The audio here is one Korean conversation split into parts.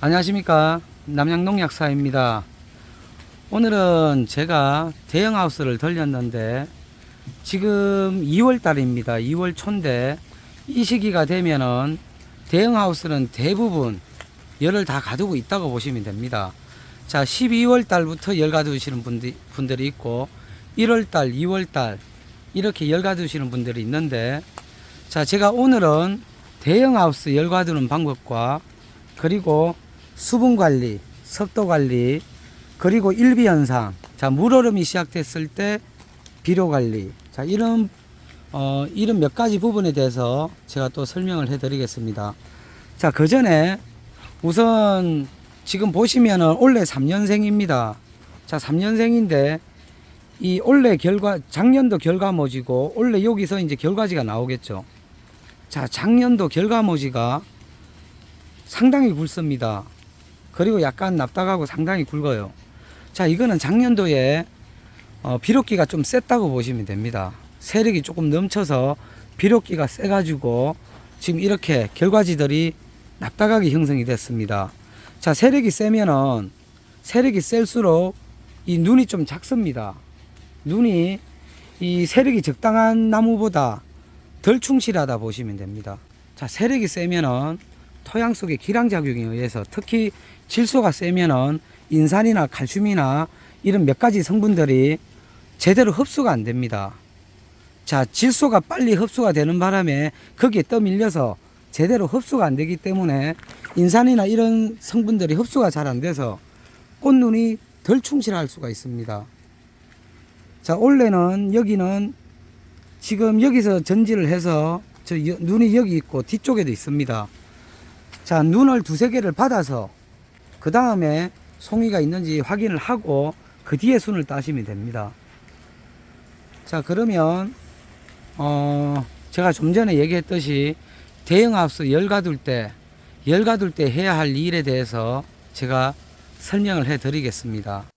안녕하십니까, 남양농약사입니다. 오늘은 제가 대형하우스를 돌렸는데 지금 2월 달입니다. 2월 초인데 이 시기가 되면은 대형하우스는 대부분 열을 다 가두고 있다고 보시면 됩니다. 자, 12월 달부터 열 가두시는 분들이 있고 1월 달, 2월 달 이렇게 열 가두시는 분들이 있는데, 자, 제가 오늘은 대형하우스 열 가두는 방법과 그리고 수분 관리, 습도 관리, 그리고 일비 현상, 자, 물흐름이 시작됐을 때 비료 관리, 자, 이런 몇 가지 부분에 대해서 제가 또 설명을 해 드리겠습니다. 자, 그 전에 우선 지금 보시면은 올해 3년생입니다. 자, 3년생인데 이 올해 작년도 결과모지고 올해 여기서 이제 결과지가 나오겠죠. 자, 작년도 결과모지가 상당히 굵습니다. 그리고 약간 납작하고 상당히 굵어요. 자, 이거는 작년도에 비료기가 좀 셌다고 보시면 됩니다. 세력이 조금 넘쳐서 비료기가 세가지고 지금 이렇게 결과지들이 납작하게 형성이 됐습니다. 자, 세력이 셀수록 이 눈이 좀 작습니다. 눈이 이 세력이 적당한 나무보다 덜 충실하다 보시면 됩니다. 자, 세력이 세면은 토양 속의 기량작용에 의해서 특히 질소가 세면은 인산이나 칼슘이나 이런 몇 가지 성분들이 제대로 흡수가 안 됩니다. 자, 질소가 빨리 흡수가 되는 바람에 거기에 떠밀려서 제대로 흡수가 안 되기 때문에 인산이나 이런 성분들이 흡수가 잘 안 돼서 꽃눈이 덜 충실할 수가 있습니다. 자, 원래는 여기는 지금 여기서 전지를 해서 눈이 여기 있고 뒤쪽에도 있습니다. 자, 눈을 두세 개를 받아서 그 다음에 송이가 있는지 확인을 하고 그 뒤에 순을 따시면 됩니다. 자, 그러면 제가 좀 전에 얘기했듯이 대형하우스 열 가둘 때 해야 할 일에 대해서 제가 설명을 해 드리겠습니다.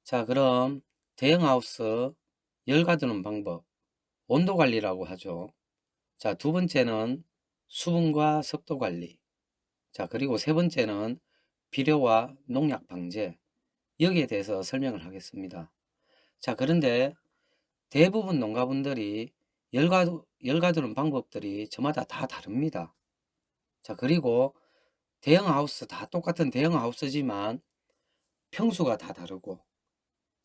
자, 그럼 대형하우스 열 가두는 방법, 온도 관리라고 하죠. 자, 두 번째는 수분과 습도 관리. 자, 그리고 세 번째는 비료와 농약 방제. 여기에 대해서 설명을 하겠습니다. 자, 그런데 대부분 농가분들이 열가두는 방법들이 저마다 다 다릅니다. 자, 그리고 대형하우스 다 똑같은 대형하우스지만 평수가 다 다르고,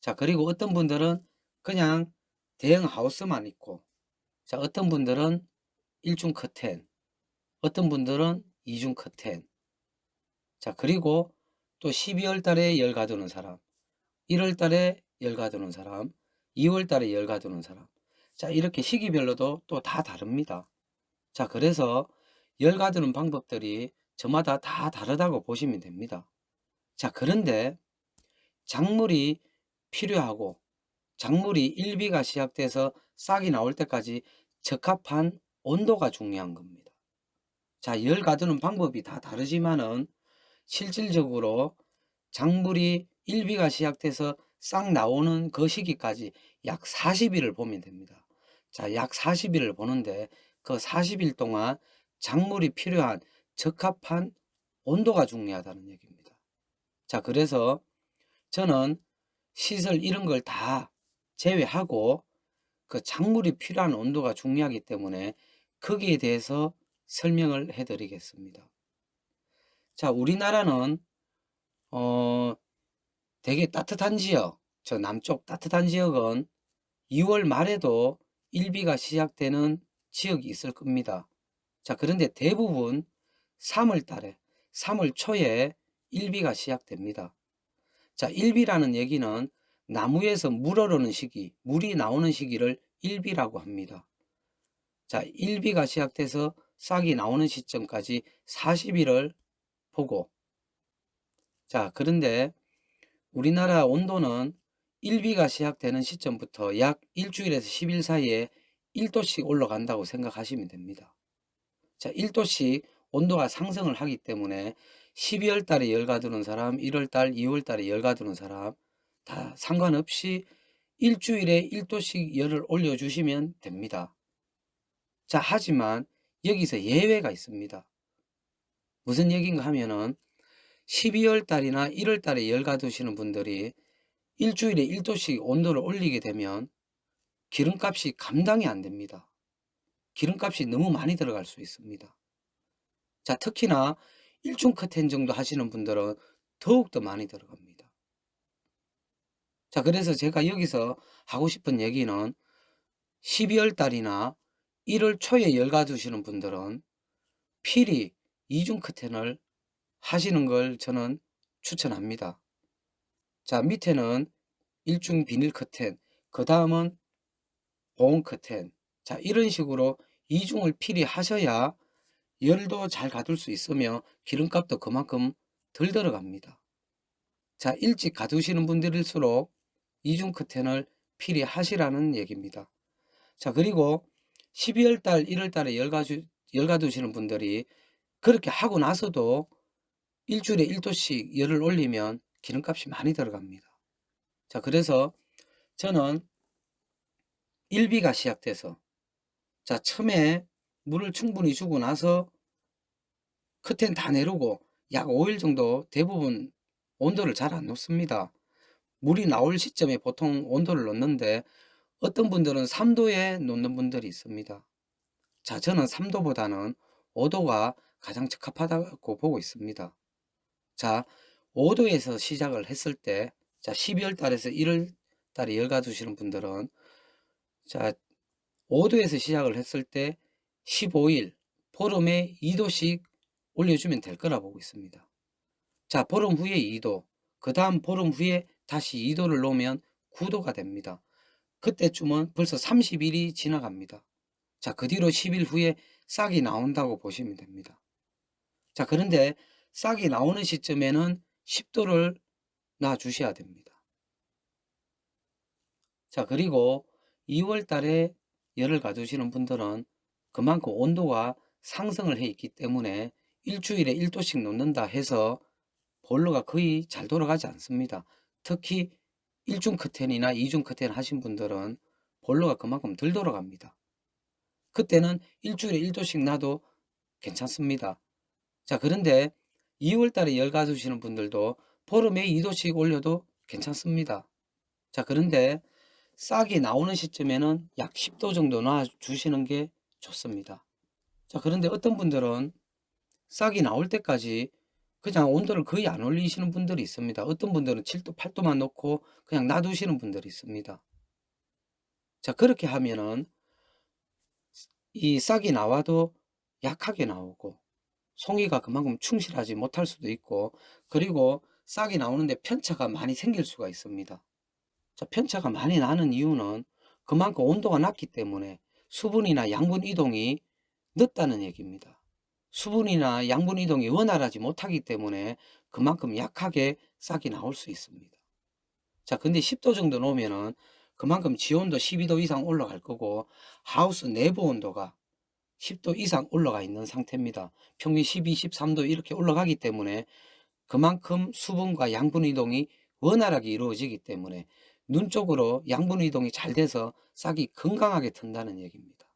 자, 그리고 어떤 분들은 그냥 대형하우스만 있고, 자, 어떤 분들은 1중 커튼, 어떤 분들은 2중 커튼, 자, 그리고 또 12월 달에 열 가두는 사람, 1월 달에 열 가두는 사람, 2월 달에 열 가두는 사람. 자, 이렇게 시기별로도 또 다 다릅니다. 자, 그래서 열 가두는 방법들이 저마다 다 다르다고 보시면 됩니다. 자, 그런데 작물이 필요하고 작물이 일비가 시작돼서 싹이 나올 때까지 적합한 온도가 중요한 겁니다. 자, 열 가두는 방법이 다 다르지만은 실질적으로 작물이 일비가 시작돼서 싹 나오는 그 시기까지 약 40일을 보면 됩니다. 자, 약 40일을 보는데 그 40일 동안 작물이 필요한 적합한 온도가 중요하다는 얘기입니다. 자, 그래서 저는 시설 이런 걸 다 제외하고 그 작물이 필요한 온도가 중요하기 때문에 거기에 대해서 설명을 해 드리겠습니다. 자, 우리나라는 되게 따뜻한 지역, 저 남쪽 따뜻한 지역은 2월 말에도 일비가 시작되는 지역이 있을 겁니다. 자, 그런데 대부분 3월 달에, 3월 초에 일비가 시작됩니다. 자, 일비라는 얘기는 나무에서 물 흐르는 시기, 물이 나오는 시기를 일비라고 합니다. 자, 일비가 시작돼서 싹이 나오는 시점까지 40일을 보고, 자, 그런데 우리나라 온도는 일비가 시작되는 시점부터 약 일주일에서 10일 사이에 1도씩 올라간다고 생각하시면 됩니다. 자, 1도씩 온도가 상승을 하기 때문에 12월 달에 열 가두는 사람, 1월 달, 2월 달에 열 가두는 사람 다 상관없이 일주일에 1도씩 열을 올려주시면 됩니다. 자, 하지만 여기서 예외가 있습니다. 무슨 얘기인가 하면은 12월 달이나 1월 달에 열 가두시는 분들이 일주일에 1도씩 온도를 올리게 되면 기름값이 감당이 안 됩니다. 기름값이 너무 많이 들어갈 수 있습니다. 자, 특히나 일중 커튼 정도 하시는 분들은 더욱더 많이 들어갑니다. 자, 그래서 제가 여기서 하고 싶은 얘기는 12월 달이나 1월 초에 열 가두시는 분들은 필히 이중 커튼을 하시는 걸 저는 추천합니다. 자, 밑에는 일중 비닐 커튼, 그 다음은 보온 커튼. 자, 이런 식으로 이중을 필히 하셔야 열도 잘 가둘 수 있으며 기름값도 그만큼 덜 들어갑니다. 자, 일찍 가두시는 분들일수록 이중 커튼을 필히 하시라는 얘기입니다. 자, 그리고 12월 달, 1월 달에 열 가두시는 분들이 그렇게 하고 나서도 일주일에 1도씩 열을 올리면 기름값이 많이 들어갑니다. 자, 그래서 저는 일비가 시작돼서, 자, 처음에 물을 충분히 주고 나서 커튼 다 내리고 약 5일 정도 대부분 온도를 잘 안 놓습니다. 물이 나올 시점에 보통 온도를 놓는데 어떤 분들은 3도에 놓는 분들이 있습니다. 자, 저는 3도보다는 5도가 가장 적합하다고 보고 있습니다. 자, 5도에서 시작을 했을 때, 자, 12월 달에서 1월 달에 열 가두시는 분들은, 자, 5도에서 시작을 했을 때 15일, 보름에 2도씩 올려주면 될 거라 보고 있습니다. 자, 보름 후에 2도, 그 다음 보름 후에 다시 2도를 놓으면 9도가 됩니다. 그때쯤은 벌써 30일이 지나갑니다. 자, 그 뒤로 10일 후에 싹이 나온다고 보시면 됩니다. 자, 그런데 싹이 나오는 시점에는 10도를 놔주셔야 됩니다. 자, 그리고 2월 달에 열을 가두시는 분들은 그만큼 온도가 상승을 해 있기 때문에 일주일에 1도씩 놓는다 해서 보일러가 거의 잘 돌아가지 않습니다. 특히 일중 커튼이나 이중 커튼 하신 분들은 보일러가 그만큼 덜 돌아갑니다. 그때는 일주일에 1도씩 놔도 괜찮습니다. 자, 그런데 2월 달에 열 가두시는 분들도 보름에 2도씩 올려도 괜찮습니다. 자, 그런데 싹이 나오는 시점에는 약 10도 정도 놔주시는 게 좋습니다. 자, 그런데 어떤 분들은 싹이 나올 때까지 그냥 온도를 거의 안 올리시는 분들이 있습니다. 어떤 분들은 7도, 8도만 놓고 그냥 놔두시는 분들이 있습니다. 자, 그렇게 하면은 이 싹이 나와도 약하게 나오고 송이가 그만큼 충실하지 못할 수도 있고, 그리고 싹이 나오는데 편차가 많이 생길 수가 있습니다. 자, 편차가 많이 나는 이유는 그만큼 온도가 낮기 때문에 수분이나 양분 이동이 늦다는 얘기입니다. 수분이나 양분 이동이 원활하지 못하기 때문에 그만큼 약하게 싹이 나올 수 있습니다. 자, 근데 10도 정도 놓으면은 그만큼 지온도 12도 이상 올라갈 거고 하우스 내부 온도가 10도 이상 올라가 있는 상태입니다. 평균 12, 13도 이렇게 올라가기 때문에 그만큼 수분과 양분 이동이 원활하게 이루어지기 때문에 눈 쪽으로 양분 이동이 잘 돼서 싹이 건강하게 튼다는 얘기입니다.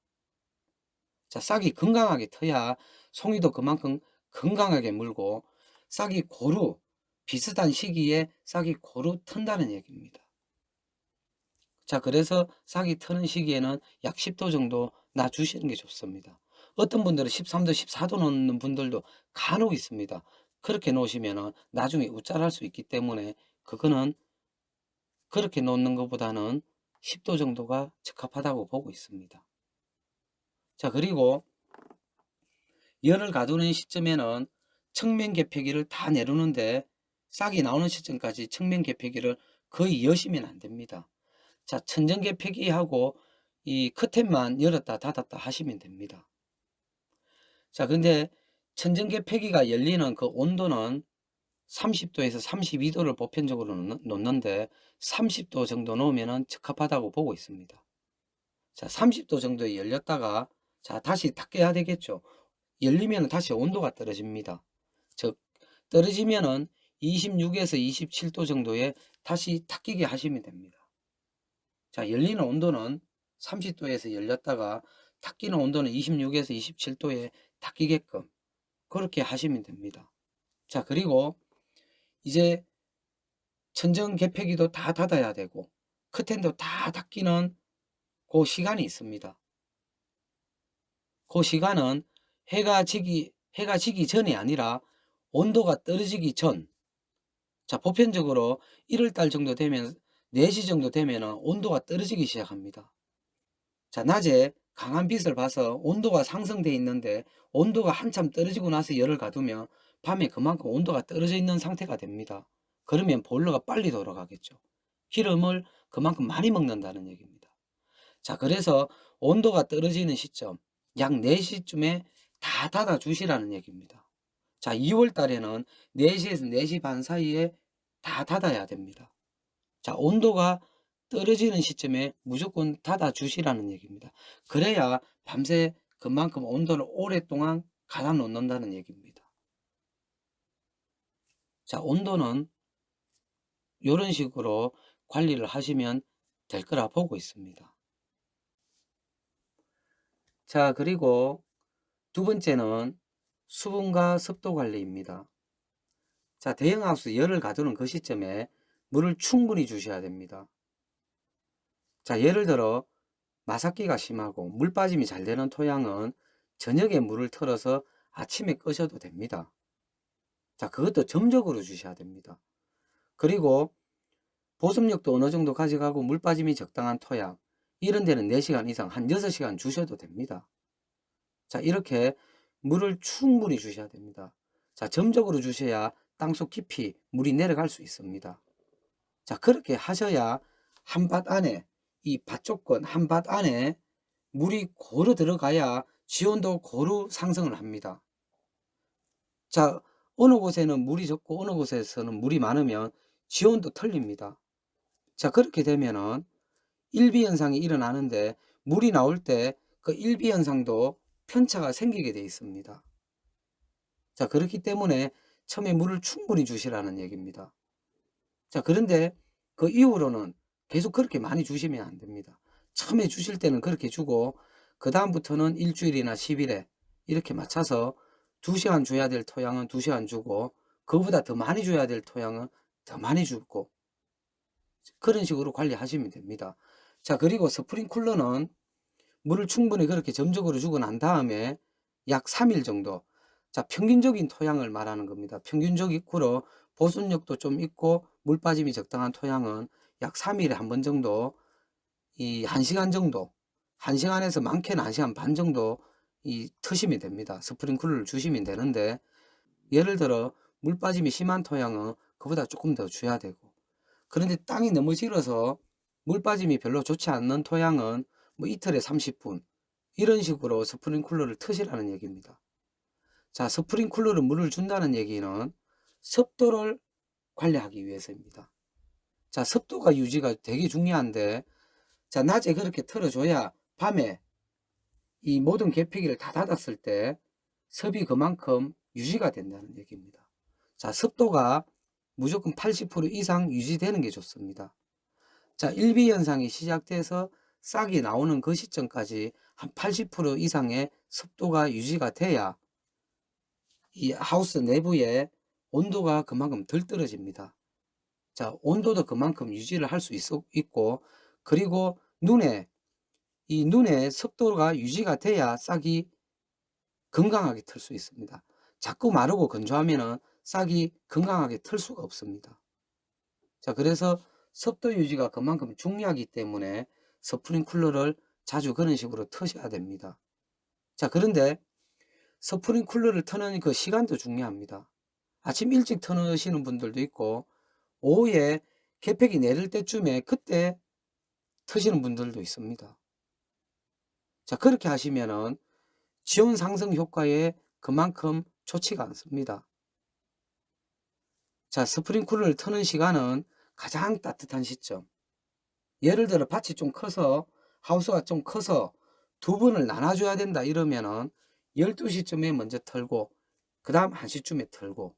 자, 싹이 건강하게 터야 송이도 그만큼 건강하게 물고 싹이 고루 비슷한 시기에 싹이 고루 튼다는 얘기입니다. 자, 그래서 싹이 트는 시기에는 약 10도 정도 놔주시는 게 좋습니다. 어떤 분들은 13도, 14도 놓는 분들도 간혹 있습니다. 그렇게 놓으시면 나중에 우짤할 수 있기 때문에 그거는 그렇게 놓는 것보다는 10도 정도가 적합하다고 보고 있습니다. 자, 그리고 열을 가두는 시점에는 측면 개폐기를 다 내려놓는데 싹이 나오는 시점까지 측면 개폐기를 거의 여시면 안 됩니다. 자, 천정 개폐기하고 이 커튼만 열었다 닫았다 하시면 됩니다. 자, 근데 천정 개폐기가 열리는 그 온도는 30도에서 32도를 보편적으로 놓는데 30도 정도 놓으면 적합하다고 보고 있습니다. 자, 30도 정도에 열렸다가 자, 다시 닫게야 되겠죠. 열리면 다시 온도가 떨어집니다. 즉 떨어지면은 26에서 27도 정도에 다시 닫히게 하시면 됩니다. 자, 열리는 온도는 30도에서 열렸다가 닫히는 온도는 26에서 27도에 닫히게끔 그렇게 하시면 됩니다. 자, 그리고 이제 천정 개폐기도 다 닫아야 되고 커튼도 다 닫기는 그 시간이 있습니다. 그 시간은 해가 지기 전이 아니라 온도가 떨어지기 전. 자, 보편적으로 1월달 정도 되면 4시 정도 되면 온도가 떨어지기 시작합니다. 자, 낮에 강한 빛을 봐서 온도가 상승돼 있는데 온도가 한참 떨어지고 나서 열을 가두면 밤에 그만큼 온도가 떨어져 있는 상태가 됩니다. 그러면 보일러가 빨리 돌아가겠죠. 기름을 그만큼 많이 먹는다는 얘기입니다. 자, 그래서 온도가 떨어지는 시점 약 4시쯤에 다 닫아 주시라는 얘기입니다. 자, 2월 달에는 4시에서 4시 반 사이에 다 닫아야 됩니다. 자, 온도가 떨어지는 시점에 무조건 닫아 주시라는 얘기입니다. 그래야 밤새 그만큼 온도를 오랫동안 가다 놓는다는 얘기입니다. 자, 온도는 이런 식으로 관리를 하시면 될 거라 보고 있습니다. 자, 그리고 두 번째는 수분과 습도 관리입니다. 자, 대형하우스 열을 가두는 그 시점에 물을 충분히 주셔야 됩니다. 자, 예를 들어 마삭기가 심하고 물 빠짐이 잘 되는 토양은 저녁에 물을 틀어서 아침에 끄셔도 됩니다. 자, 그것도 점적으로 주셔야 됩니다. 그리고 보습력도 어느 정도 가져가고 물 빠짐이 적당한 토양, 이런 데는 4시간 이상 한 6시간 주셔도 됩니다. 자, 이렇게 물을 충분히 주셔야 됩니다. 자, 점적으로 주셔야 땅속 깊이 물이 내려갈 수 있습니다. 자, 그렇게 하셔야 한밭 안에, 이 밭조건 한밭 안에 물이 고루 들어가야 지온도 고루 상승을 합니다. 자, 어느 곳에는 물이 적고 어느 곳에서는 물이 많으면 지온도 틀립니다. 자, 그렇게 되면은 일비현상이 일어나는데 물이 나올 때 그 일비현상도 편차가 생기게 되어 있습니다. 자, 그렇기 때문에 처음에 물을 충분히 주시라는 얘기입니다. 자, 그런데 그 이후로는 계속 그렇게 많이 주시면 안 됩니다. 처음에 주실 때는 그렇게 주고 그 다음부터는 일주일이나 10일에 이렇게 맞춰서 2시간 줘야 될 토양은 2시간 주고 그보다 더 많이 줘야 될 토양은 더 많이 주고 그런 식으로 관리하시면 됩니다. 자, 그리고 스프링쿨러는 물을 충분히 그렇게 점적으로 주고 난 다음에 약 3일 정도, 자, 평균적인 토양을 말하는 겁니다. 평균적으로 보습력도 좀 있고 물 빠짐이 적당한 토양은 약 3일에 한 번 정도, 이 1시간 정도, 1시간에서 많게는 1시간 반 정도 트시면 됩니다. 스프링클러를 주시면 되는데, 예를 들어 물 빠짐이 심한 토양은 그보다 조금 더 줘야 되고, 그런데 땅이 너무 질어서 물 빠짐이 별로 좋지 않는 토양은 뭐 이틀에 30분 이런 식으로 스프링쿨러를 트시라는 얘기입니다. 자, 스프링쿨러로 물을 준다는 얘기는 습도를 관리하기 위해서입니다. 자, 습도가 유지가 되게 중요한데, 자, 낮에 그렇게 틀어줘야 밤에 이 모든 계피기를 다 닫았을 때 습이 그만큼 유지가 된다는 얘기입니다. 자, 습도가 무조건 80% 이상 유지되는 게 좋습니다. 자, 일비현상이 시작돼서 싹이 나오는 그 시점까지 한 80% 이상의 습도가 유지가 돼야 이 하우스 내부의 온도가 그만큼 덜 떨어집니다. 자, 온도도 그만큼 유지를 할 수 있고, 그리고 눈에 습도가 유지가 돼야 싹이 건강하게 틀 수 있습니다. 자꾸 마르고 건조하면은 싹이 건강하게 틀 수가 없습니다. 자, 그래서 습도 유지가 그만큼 중요하기 때문에 스프링쿨러를 자주 그런 식으로 트셔야 됩니다. 자, 그런데 스프링쿨러를 트는 그 시간도 중요합니다. 아침 일찍 트시는 분들도 있고 오후에 계팩이 내릴 때쯤에 그때 트시는 분들도 있습니다. 자, 그렇게 하시면은 지온 상승 효과에 그만큼 좋지가 않습니다. 자, 스프링쿨러를 트는 시간은 가장 따뜻한 시점. 예를 들어 밭이 좀 커서 하우스가 좀 커서 두 번을 나눠줘야 된다 이러면은 12시쯤에 먼저 털고 그 다음 1시쯤에 털고,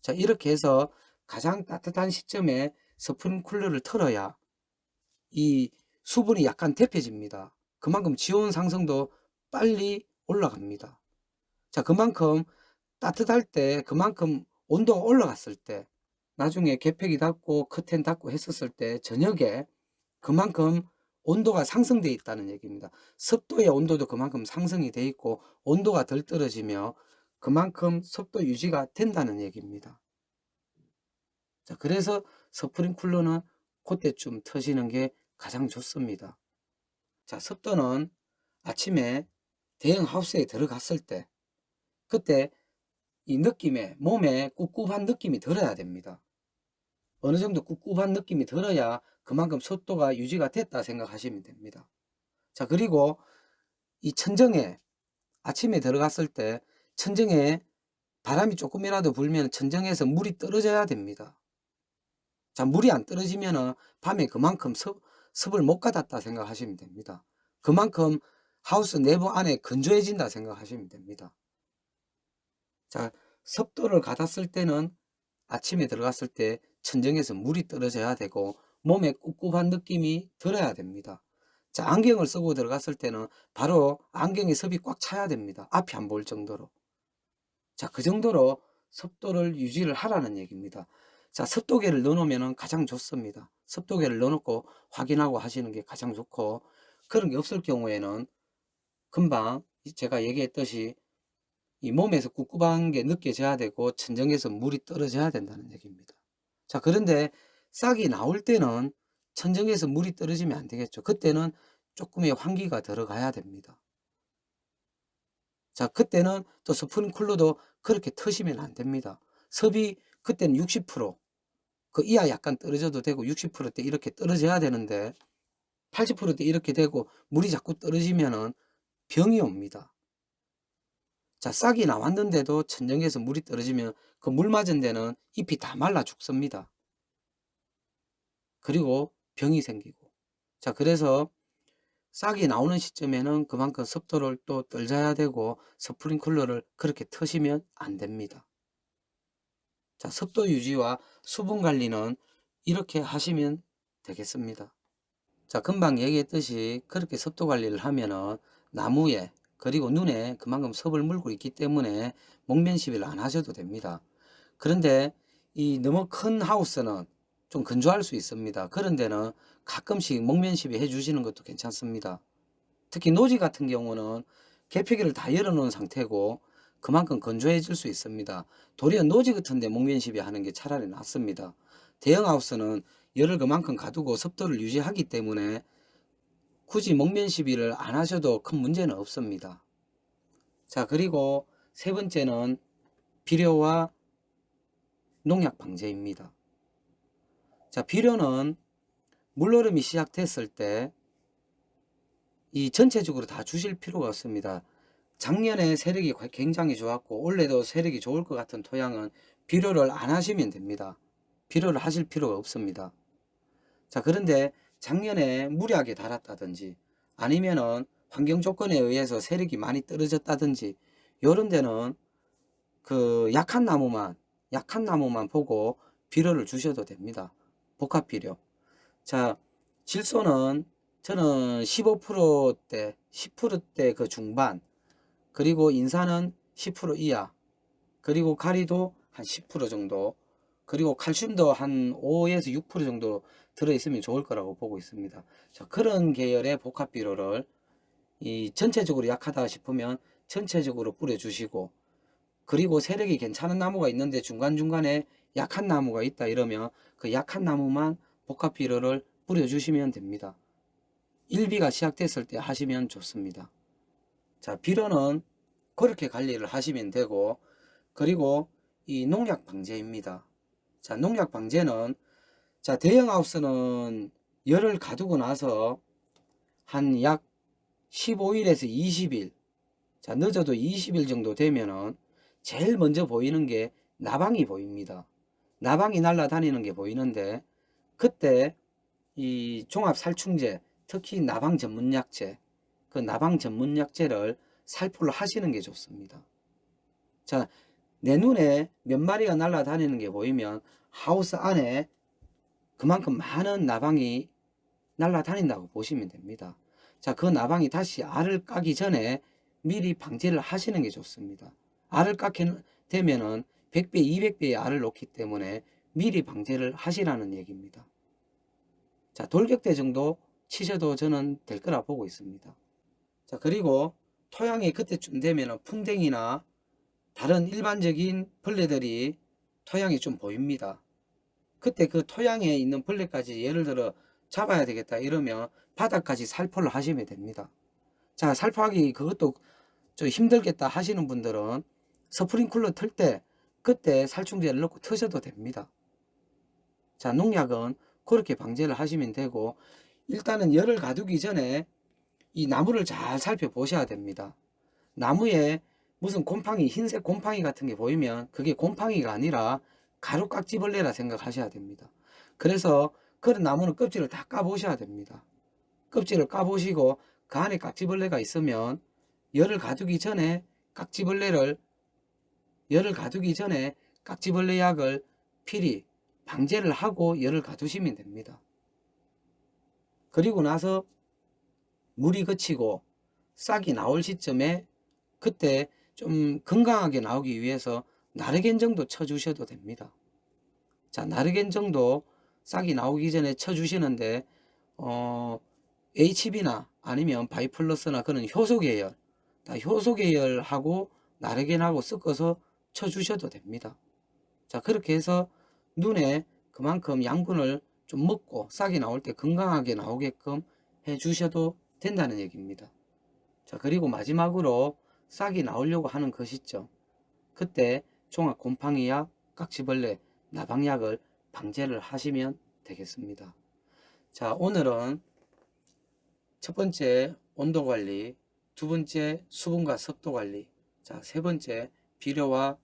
자, 이렇게 해서 가장 따뜻한 시점에 스프링쿨러를 틀어야 이 수분이 약간 데펴집니다. 그만큼 지온 상승도 빨리 올라갑니다. 자, 그만큼 따뜻할 때 그만큼 온도가 올라갔을 때, 나중에 개폐기 닫고 커튼 닫고 했었을 때 저녁에 그만큼 온도가 상승되어 있다는 얘기입니다. 습도의 온도도 그만큼 상승이 돼 있고 온도가 덜 떨어지며 그만큼 습도 유지가 된다는 얘기입니다. 자, 그래서 스프링쿨러는 그때쯤 터시는 게 가장 좋습니다. 자, 습도는 아침에 대형 하우스에 들어갔을 때 그때 이 느낌에 몸에 꿉꿉한 느낌이 들어야 됩니다. 어느 정도 꿉꿉한 느낌이 들어야 그만큼 습도가 유지가 됐다 생각하시면 됩니다. 자, 그리고 이 천정에 아침에 들어갔을 때 천정에 바람이 조금이라도 불면 천정에서 물이 떨어져야 됩니다. 자, 물이 안 떨어지면 밤에 그만큼 습을 못 받았다 생각하시면 됩니다. 그만큼 하우스 내부 안에 건조해진다 생각하시면 됩니다. 자, 습도를 받았을 때는 아침에 들어갔을 때 천정에서 물이 떨어져야 되고 몸에 꿉꿉한 느낌이 들어야 됩니다. 자, 안경을 쓰고 들어갔을 때는 바로 안경에 습이 꽉 차야 됩니다. 앞이 안 보일 정도로. 자, 그 정도로 습도를 유지를 하라는 얘기입니다. 자, 습도계를 넣어놓으면 가장 좋습니다. 습도계를 넣어놓고 확인하고 하시는 게 가장 좋고, 그런 게 없을 경우에는 금방 제가 얘기했듯이 이 몸에서 꿉꿉한 게 느껴져야 되고 천정에서 물이 떨어져야 된다는 얘기입니다. 자, 그런데 싹이 나올 때는 천정에서 물이 떨어지면 안 되겠죠. 그때는 조금의 환기가 들어가야 됩니다. 자, 그때는 또 스프링쿨러도 그렇게 트시면 안 됩니다. 습이 그때는 60%, 그 이하 약간 떨어져도 되고 60%대 이렇게 떨어져야 되는데 80%대 이렇게 되고 물이 자꾸 떨어지면은 병이 옵니다. 자, 싹이 나왔는데도 천정에서 물이 떨어지면 그 물 맞은 데는 잎이 다 말라 죽습니다. 그리고 병이 생기고. 자, 그래서 싹이 나오는 시점에는 그만큼 습도를 또 떨져야 되고 스프링클러를 그렇게 트시면 안 됩니다. 자, 습도 유지와 수분 관리는 이렇게 하시면 되겠습니다. 자, 금방 얘기했듯이 그렇게 습도 관리를 하면은 나무에 그리고 눈에 그만큼 습을 물고 있기 때문에 목면 시비를 안 하셔도 됩니다. 그런데 이 너무 큰 하우스는 좀 건조할 수 있습니다. 그런 데는 가끔씩 목면 시비 해주시는 것도 괜찮습니다. 특히 노지 같은 경우는 개폐기를 다 열어놓은 상태고 그만큼 건조해질 수 있습니다. 도리어 노지 같은 데 목면 시비 하는 게 차라리 낫습니다. 대형 하우스는 열을 그만큼 가두고 습도를 유지하기 때문에 굳이 목면 시비를 안 하셔도 큰 문제는 없습니다. 자, 그리고 세 번째는 비료와 농약 방제입니다. 자, 비료는 물흐름이 시작됐을 때 이 전체적으로 다 주실 필요가 없습니다. 작년에 세력이 굉장히 좋았고 올해도 세력이 좋을 것 같은 토양은 비료를 안 하시면 됩니다. 비료를 하실 필요가 없습니다. 자, 그런데 작년에 무리하게 달았다든지 아니면은 환경 조건에 의해서 세력이 많이 떨어졌다든지 요런 데는 그 약한 나무만 보고 비료를 주셔도 됩니다. 복합 비료. 자, 질소는 저는 15%대, 10%대 그 중반, 그리고 인산은 10% 이하, 그리고 가리도 한 10% 정도, 그리고 칼슘도 한 5에서 6% 정도 들어있으면 좋을 거라고 보고 있습니다. 자, 그런 계열의 복합 비료를 이 전체적으로 약하다 싶으면 전체적으로 뿌려주시고, 그리고 세력이 괜찮은 나무가 있는데 중간중간에 약한 나무가 있다 이러면 그 약한 나무만 복합 비료를 뿌려주시면 됩니다. 일비가 시작됐을 때 하시면 좋습니다. 자, 비료는 그렇게 관리를 하시면 되고, 그리고 이 농약 방제입니다. 자, 농약 방제는 자, 대형 하우스는 열을 가두고 나서 한 약 15일에서 20일, 자, 늦어도 20일 정도 되면은 제일 먼저 보이는 게 나방이 보입니다. 나방이 날아다니는 게 보이는데 그때 이 종합살충제, 특히 나방 전문약제, 그 나방 전문약제를 살포를 하시는 게 좋습니다. 자, 내 눈에 몇 마리가 날아다니는 게 보이면 하우스 안에 그만큼 많은 나방이 날아다닌다고 보시면 됩니다. 자, 그 나방이 다시 알을 까기 전에 미리 방제를 하시는 게 좋습니다. 알을 까게 되면은 100배, 200배의 알을 놓기 때문에 미리 방제를 하시라는 얘기입니다. 자, 돌격대 정도 치셔도 저는 될 거라 보고 있습니다. 자, 그리고 토양이 그때쯤 되면 풍뎅이나 다른 일반적인 벌레들이 토양이 좀 보입니다. 그때 그 토양에 있는 벌레까지 예를 들어 잡아야 되겠다 이러면 바닥까지 살포를 하시면 됩니다. 자, 살포하기 그것도 좀 힘들겠다 하시는 분들은 스프링클러 틀 때 그때 살충제를 넣고 트셔도 됩니다. 자, 농약은 그렇게 방제를 하시면 되고, 일단은 열을 가두기 전에 이 나무를 잘 살펴보셔야 됩니다. 나무에 무슨 곰팡이, 흰색 곰팡이 같은 게 보이면 그게 곰팡이가 아니라 가루깍지벌레라 생각하셔야 됩니다. 그래서 그런 나무는 껍질을 다 까보셔야 됩니다. 껍질을 까보시고 그 안에 깍지벌레가 있으면 열을 가두기 전에 깍지벌레 약을 필히 방제를 하고 열을 가두시면 됩니다. 그리고 나서 물이 그치고 싹이 나올 시점에 그때 좀 건강하게 나오기 위해서 나르겐 정도 쳐주셔도 됩니다. 자, 나르겐 정도 싹이 나오기 전에 쳐주시는데 HB나 아니면 바이플러스나 그런 효소 계열, 효소 계열하고 나르겐하고 섞어서 쳐주셔도 됩니다. 자, 그렇게 해서 눈에 그만큼 양분을 좀 먹고 싹이 나올 때 건강하게 나오게끔 해 주셔도 된다는 얘기입니다. 자, 그리고 마지막으로 싹이 나오려고 하는 그 시점, 그때 종합 곰팡이약, 깍지벌레, 나방약을 방제를 하시면 되겠습니다. 자, 오늘은 첫 번째 온도 관리, 두 번째 수분과 습도 관리, 자, 세 번째 비료와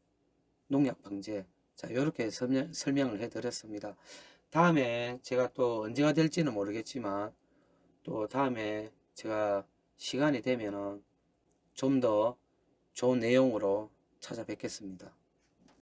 농약 방제, 자, 이렇게 설명을 해 드렸습니다. 다음에 제가 또 언제가 될지는 모르겠지만 또 다음에 제가 시간이 되면은 좀 더 좋은 내용으로 찾아뵙겠습니다.